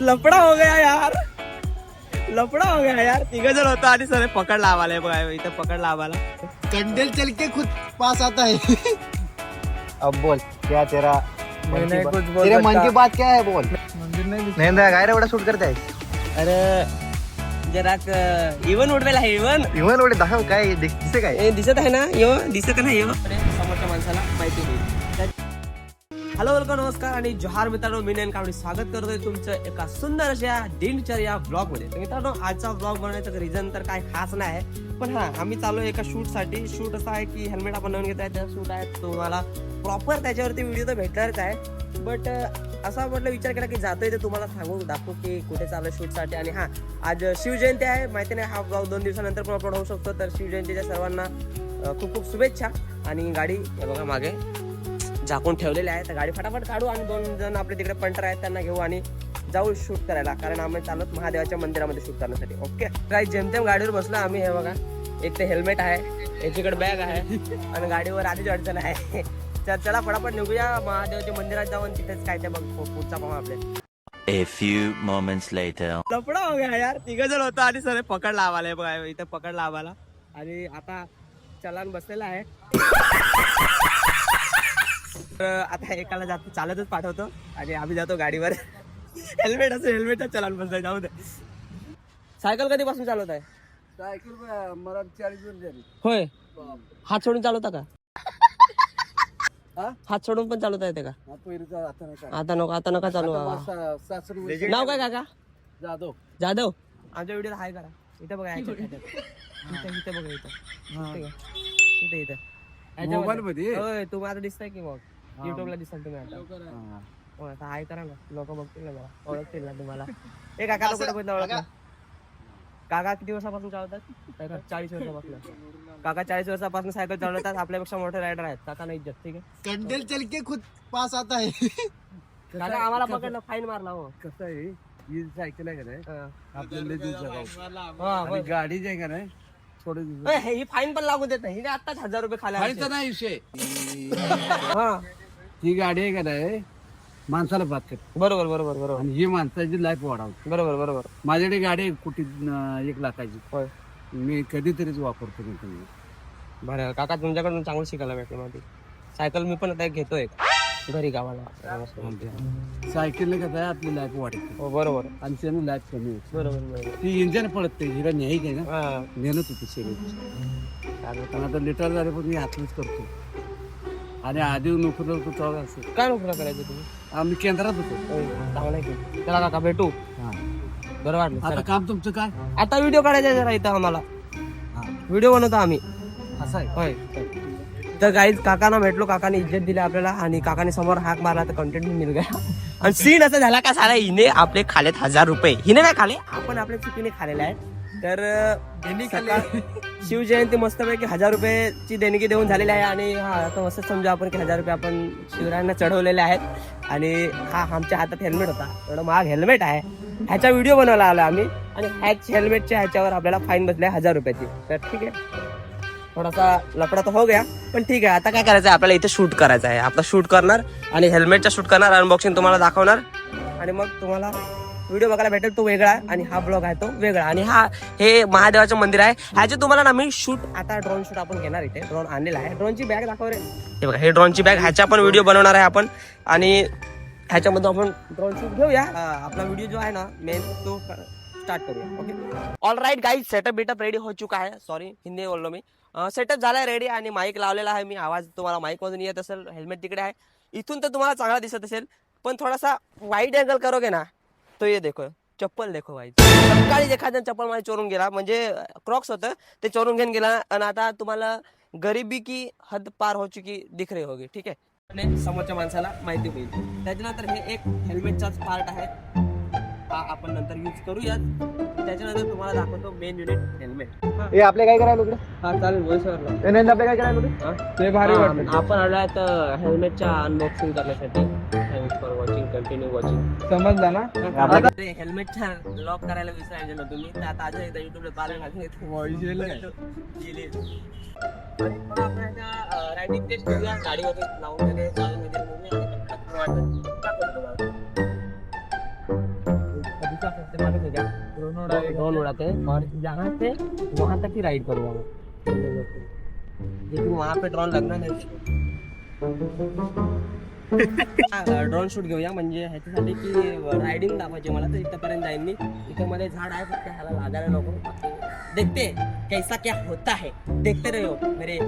लफड़ा हो गया यार, लफड़ा हो गया यार. तिघ जण होतो आणि सर पकड लावायला बघा इथं पकड लावायला. कंडेल चल के खुद पास आता है. अब बोल क्या तेरा तेरे मन की बात क्या है बोल. नहीं काय रे एवढा शूट करताय. अरे जराक इवन उडवेला आहे इवन इवन एवढे दाखव काय दिसते काय दिसत आहे ना यो दिसत नाही यो समोरच्या माणसाला माहिती होईल. हॅलो वेलकम नमस्कार आणि जोहार मित्रांनो, मी नयन कावडे स्वागत करतोय तुमचं एका सुंदर अशा दिनचर्या ब्लॉग मध्ये. तर मित्रांनो आजचा ब्लॉग बनवण्याचं रिझन तर काय खास नाही आहे, पण हा आम्ही चालू एका शूट साठी. शूट असं आहे की हेल्मेट आपण नवीन घेत आहे त्या शूट आहे, तुम्हाला प्रॉपर त्याच्यावरती व्हिडिओ तर भेटणारच आहे. बट असा म्हटलं विचार केला की जातोय ते तुम्हाला सांगू दाखवू की कुठे चालू शूटसाठी. आणि हा आज शिवजयंती आहे, माहिती नाही हा ब्लॉग 2 दिवसानंतर पण अपलोड होऊ शकतो. तर शिवजयंतीच्या सर्वांना खूप खूप शुभेच्छा. आणि गाडी हे बघा मागे झाकून ठेवलेले आहे, तर गाडी फटाफट काढू आणि 2 जण आपले तिकडे पंटर आहेत त्यांना घेऊ आणि जाऊ शूट करायला, कारण आम्ही चालत महादेवाच्या मंदिरामध्ये शूट करण्यासाठी. ओके काही जेमतेम गाडीवर बसलो आम्ही. हे बघा एक ते हेल्मेट आहे, याच्याकडे बॅग आहे आणि गाडीवर आधीच अडचण आहे. चला फटाफट निघूया महादेवाच्या मंदिरात जाऊन तिथेच काय ते बघ पुढचा पाहू आपले. A few moments later. लफडा हो गया यार, तिघ जण होतो आणि सर पकड लावायला बघा इथं पकड लावायला. आणि आता चलान बसलेला आहे. आता एकाला जातो चालतच पाठवतो आणि आम्ही जातो गाडीवर. हेल्मेट असं हेल्मेटच चलान बसतोय, जाऊ दे. सायकल कधीपासून चालवत आहे? सायकल मला 40 वर्ष झाली. होय, हात सोडून चालवता का? हात सोडून पण चालवता येते का? आता नका चालू. नाव काय काका? जाधव. जाधव. आमच्या व्हिडिओ हाय करा. इथं बघा इथं बघा इथं इथं मोबाईल मध्ये. होय तुम्ही आता दिसताय की मग युट्यूबला दिसाल तुम्ही आता. आता हाय करा ना, लोक बघतील ना, जरा ओळखतील ना तुम्हाला. ए काका कुठे पण ओळखला. काका किती वर्षापासून चालवतात? 40 वर्षापासून. काका 40 वर्षापासून सायकल चालवतात, आपल्यापेक्षा मोठे रायडर आहेत. काका नाही इज्जत. ठीक आहे, कंडेल चल के खुद पास आता है. काका आम्हाला पकडलं, फाईन मारला. हो कसं आहे ही सायकल आहे का नाही आपल्याला आपल्याला गाडी जी आहे का नाही थोडी ही फाईन पण लागू देत नाही. हिने आताच 1000 रुपये खाला. नाही विषय. हा ही गाडी आहे का नाही माणसाला बात करते. बरोबर बरोबर बरोबर. आणि ही माणसाची लाईफ वाढवते. बरोबर बरोबर. माझ्याकडे गाडी आहे कोटी 1 लाखाची. होय मी कधीतरीच वापरतो. मी तुम्ही बरं काका तुमच्याकडून चांगलं शिकायला भेटलं माझी. सायकल मी पण आता घेतोय घरी गावाला. सायकलने कसं आहे आपली लाईफ वाढते. हो बरोबर. आणि त्याने लाईफ कमी होते. बरोबर बरोबर. ती इंजन पडत नाही, हिला न्यायची आहे ना, हा नेणत होती शरीर. पण आता लिटर झाले पण मी हातच करतो. आणि आधी नोकरी होतो तेव्हा असं काय नोकरी करायचं तुम्ही? आम्ही केंद्रात होतो. चांगलं की. चला काका भेटू. बरं वाटलं. आता काम तुमचं काय? आता व्हिडिओ काढायचा जरा इथं आम्हाला. व्हिडिओ बनवतो आम्ही. असं आहे होय. तर गाईज काकांना भेटलो, काकाने इज्जत दिली आपल्याला आणि काकाने समोर हाक मारला तर कंटेंट मी मिल गया. आणि सीन असं झाला का सारा हिने आपले खालेत 1000 रुपये. हिने नाही खाले, आपण आपल्या चुकीने खालेले आहे. तर शिवजयंती मस्तपैकी 1000 रुपयेची देणगी देऊन झालेली आहे. आणि हा आता मस्त समजा आपण की 1000 रुपये आपण शिवरायांना चढवलेले आहेत. आणि हा आमच्या हातात हेल्मेट होता, एवढं महाग हेल्मेट आहे. ह्याचा व्हिडिओ बनवला आला आम्ही आणि ह्याच हेल्मेटच्या ह्याच्यावर आपल्याला फाईन बसले 1000 रुपयाची. तर ठीक आहे, थोडासा लफडा तर हो गया, पण ठीक आहे. आता काय करायचं आहे आपल्याला, इथे शूट करायचं आहे. आपला शूट करणार आणि हेल्मेटचा शूट करणार, अनबॉक्सिंग तुम्हाला दाखवणार आणि मग तुम्हाला व्हिडिओ बघायला भेटेल तो वेगळा आणि हा ब्लॉग आहे तो वेगळा. आणि हे महादेवाचं मंदिर आहे. ह्याचे तुम्हाला ना मी शूट आता ड्रोन शूट आपण घेणार. इथे ड्रोन आणलेला आहे. ड्रोनची बॅग दाखव रे. हे बघा हे ड्रोनची बॅग, ह्याचा पण व्हिडिओ बनवणार आहे आपण. आणि ह्याच्यामध्ये आपण ड्रोन शूट घेऊया. आपला व्हिडिओ जो आहे ना मेन तो स्टार्ट करूया. Okay all right guys, setup बिटअप रेडी हो चुका आहे. सॉरी हिंदी बोललो मी. सेटअप झालाय रेडी आणि माईक लावलेला आहे मी. आवाज तुम्हाला माईक मधून येत असेल. हेल्मेट तिकडे आहे. इथून तर तुम्हाला चांगला दिसत असेल, पण थोडासा वाईड अँगल करोगे ना तो ये देखो चप्पल देखो भाई. सकाळी एखाद्या चप्पल माझी चोरून गेला, म्हणजे क्रॉक्स होतं ते चोरून घेऊन गेला. आणि आता तुम्हाला गरिबी की हद पार हो चुकी दिख रही होगी. ठीक आहे, समोरच्या माणसाला माहिती होईल. त्याच्यानंतर हे एक हेल्मेटचाच पार्ट आहे, हा आपण नंतर यूज करूयात. त्याच्यानंतर तुम्हाला दाखवतो मेन युनिट हेल्मेट. हे आपले काय करायला होतं? हा चालेल बोलसरला. आपले काय करायला होतं? ते भारी वाटतं. आपण आलोय तर हेल्मेटच्या अनबॉक्सिंग करण्यासाठी. Thanks for watching, continue watching. समजला ना? हेल्मेटच्या लॉक करायला विसरायचं ना तुम्ही, तर आता आज एकदा युट्यूबला पाहायला रायडिंग टेस्ट करूया. गाडीवर लावून वगैरे दूसरा सबसे मालूम है क्या? ड्रोन उड़ाते हैं और यहाँ से वहाँ तक ही राइड करूँगा लेकिन वहाँ पे ड्रोन लगणार नाही. ड्रोन शूट घेऊया म्हणजे ह्याच्यासाठी की रायडिंग दाखवायची मला. तर इथपर्यंत जाईन मी. इथं मध्ये झाड आहे फक्त ह्याला लागायला नको. देखते कैसा क्या होता है, देखते रहो मेरे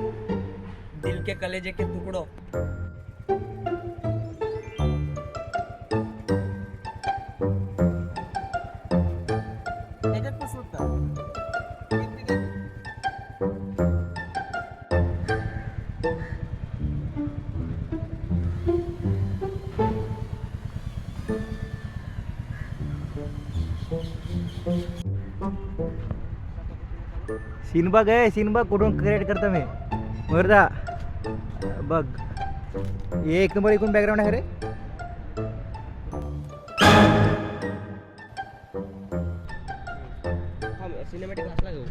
दिल के कलेजे के टुकड़ो. त्याच्यात पण शूट कर. सीन बघ आहे, सीन बघ कुठून क्रिएट करतो मी. मर्दा बघ, हे एक नंबर एकूण बॅकग्राऊंड आहे रे. सिनेमॅटिक क्लासला घेऊ.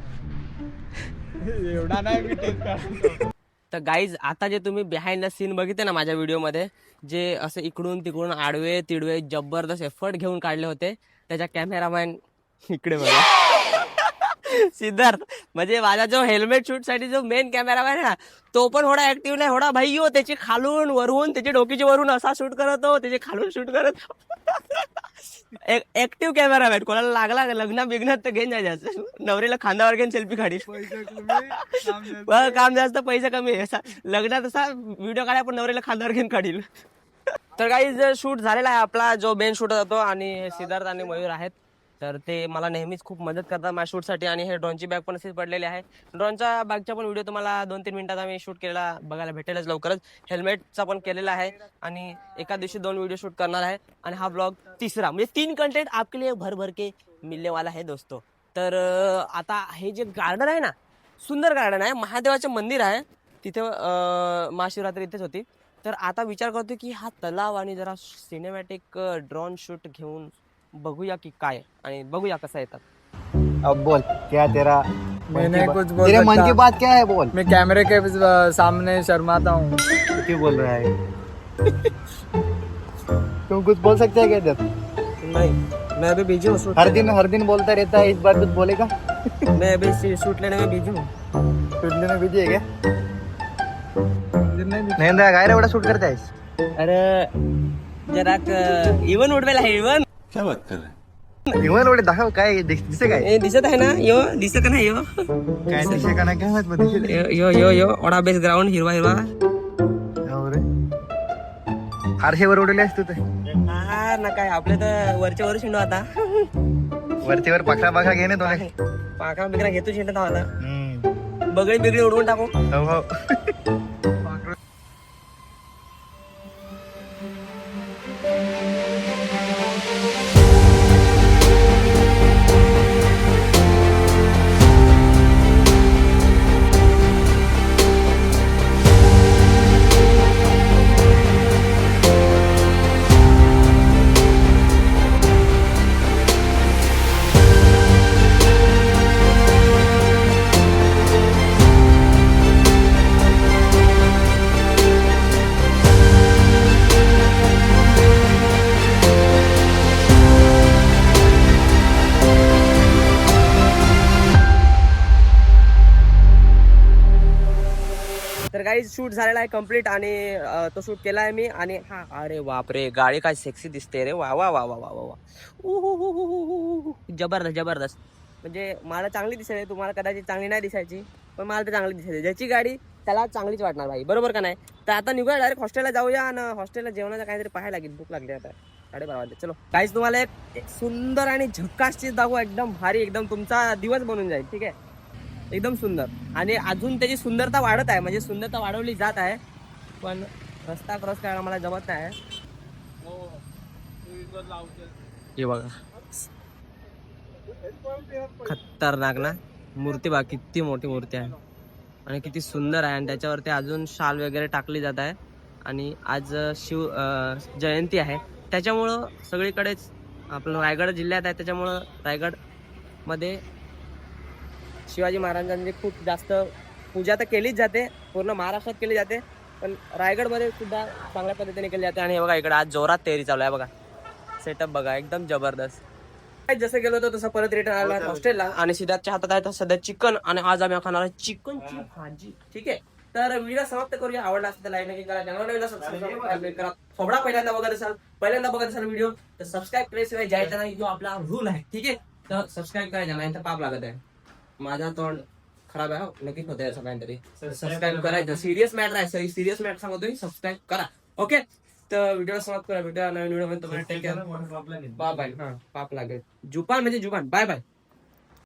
एवढा नाही मी टेस्ट करतो. तर गाईज आता जे तुम्ही बिहाइंड द सीन बघितले ना माझ्या व्हिडिओमध्ये, जे असं इकडून तिकडून आडवे तिडवे जबरदस्त एफर्ट घेऊन काढले होते, त्याच्या कॅमेरामॅन इकडे बघा सिद्धार्थ. म्हणजे माझा जो हेल्मेट शूट साठी जो मेन कॅमेरामॅन आहे ना, तो पण थोडा ऍक्टिव्ह नाही. थोडा भाई हो, त्याची खालून वरून त्याची डोकीची वरून असा शूट करत हो, त्याची खालून शूट करत. Active cameraman. कोणाला लागला लग्न बिग्नात तर घेऊन जायचं, नवरीला खांद्यावर घेऊन सेल्फी काढी. काम जास्त पैसे कमी आहे. लग्नात असा व्हिडिओ काढाय पण नवरीला खांद्यावर घेऊन काढील. तर काही जर शूट झालेला आहे आपला जो मेन शूट होतो, आणि सिद्धार्थ आणि मयूर आहेत. तर ते मला नेहमीच खूप मदत करतात माझ्या शूटसाठी. आणि हे ड्रोनची बॅग पण अशीच पडलेली आहे. ड्रोनच्या बॅगचा पण व्हिडिओ तुम्हाला 2-3 मिनिटात आम्ही शूट केलेला बघायला भेटेलच लवकरच. हेल्मेटचा पण केलेला आहे आणि एका दिवशी 2 व्हिडिओ शूट करणार आहे. आणि हा ब्लॉग तिसरा, म्हणजे 3 कंटेंट आपके लिए भर भर के मिलने वाला है दोस्तों. तर आता हे जे गार्डन आहे ना, सुंदर गार्डन आहे, महादेवाचे मंदिर आहे तिथे. महाशिवरात्री इथेच होती. तर आता विचार करतो की हा तलाव आणि जरा सिनेमॅटिक ड्रोन शूट घेऊन बघूया की काय, आणि बघूया कसं येतात. अब बोल क्या तेरा मैंने कुछ बोल तेरे मन सकता. की बात क्या है बोल. मैं कैमरे के सामने शर्माता हूँ. क्यों बोल रहा है. तुम कुछ बोल सकते हैं क्या इधर. नहीं, मैं अभी बिजी हूँ. हर दिन बोलता रहता है, इस बार कुछ बोलेगा. मैं अभी शूट लेने में बिजी हूँ. शूट लेने बिजी है क्या. नहीं काय रे एवढा शूट करता है. अरे जरा इवन उडवेला आहे. इवन क्या बात कर रहे हैं? इवन एवढे दाखव काय दिसे काय. दिसत आहे ना, यो दिसत का नाही, यो काय दिसे का नाही काय माहित मग दिसे. यो यो यो ओडा बेस ग्राउंड हिरवा हिरवा. आरशेवर उडवले असतो ते. हा ना, काय आपले तर वरच्या वर शिंडो आता. वरती वर पाखरा घेणे तो नाही. पाखरा बिकरा घेतो शिंडत आता. बगडी बिगडी उडवून टाकू. हो. तर काही शूट झालेला आहे कम्प्लीट. आणि तो शूट केला आहे मी. आणि हा, अरे बापरे, गाडी काय सेक्सी दिसते रे. वा वा वा वा वा वा. जबरदस्त जबरदस्त. म्हणजे मला चांगली दिसायची, तुम्हाला कदाचित चांगली नाही दिसायची, पण मला तर चांगली दिसायची. ज्याची गाडी त्याला चांगलीच वाटणार भाई, बरोबर का नाही. तर आता निघूया डायरेक्ट हॉस्टेलला जाऊया. आणि हॉस्टेलला जेवणाचं काहीतरी पाहायला लागेल, भूक लागली आता 12:30 वाजले. चलो काहीच तुम्हाला एक सुंदर आणि झक्कास चीज दाखवू, एकदम भारी, एकदम तुमचा दिवस बनून जाईल. ठीक आहे, एकदम सुंदर. आणि अजून त्याची सुंदरता वाढत आहे, म्हणजे सुंदरता वाढवली जात आहे. पण रस्ता क्रॉस करायला मला जमत नाही. हे बघा, खतरनाक ना मूर्ती बघा, किती मोठी मूर्ती आहे आणि किती सुंदर आहे. आणि त्याच्यावरती अजून शाल वगैरे टाकली जात आहे. आणि आज शिव जयंती आहे, त्याच्यामुळं सगळीकडेच आपलं रायगड जिल्ह्यात आहे, त्याच्यामुळं रायगडमध्ये शिवाजी महाराजांची खूप जास्त पूजा तर केलीच जाते, पूर्ण महाराष्ट्रात केली जाते, पण रायगडमध्ये सुद्धा चांगल्या पद्धतीने केली जाते. आणि हे बघा, इकडे आज जोरात तयारी चालू आहे बघा. सेटअप बघा, एकदम जबरदस्त. जसं गेलो होतो तसं परत रिटर्न आला हॉस्टेलला आणि सिद्धार्थच्या हातात आहे सध्या चिकन आणि आज आम्ही खाणार आहे चिकनची भाजी. ठीक आहे, तर व्हिडिओ समाप्त करूया. आवडला असेल तर लाईक नक्की करा, चॅनल सबस्क्राईब करा. थोडा पहिल्यांदा बघत असाल व्हिडिओ तर सबस्क्राईब केल्याशिवाय जायचा नाही, जो आपला रूल आहे. ठीक आहे, तर सबस्क्राईब करायचा नाही तर पाप लागत आहे. माझा तोंड खराब आहे, नक्कीच होत आहे असं काहीतरी. सबस्क्राईब करायचं, सिरियस मॅटर आहे, सिरियस मॅटर सांगतोय, सबस्क्राईब करा. ओके, तर व्हिडिओ समाप्त करा. व्हिडिओ नवीन व्हिडिओ मध्ये तुम्हाला टेक केअर, बाय बाय. हा, पाप लागेल. जुपान म्हणजे जुबान. Bye bye.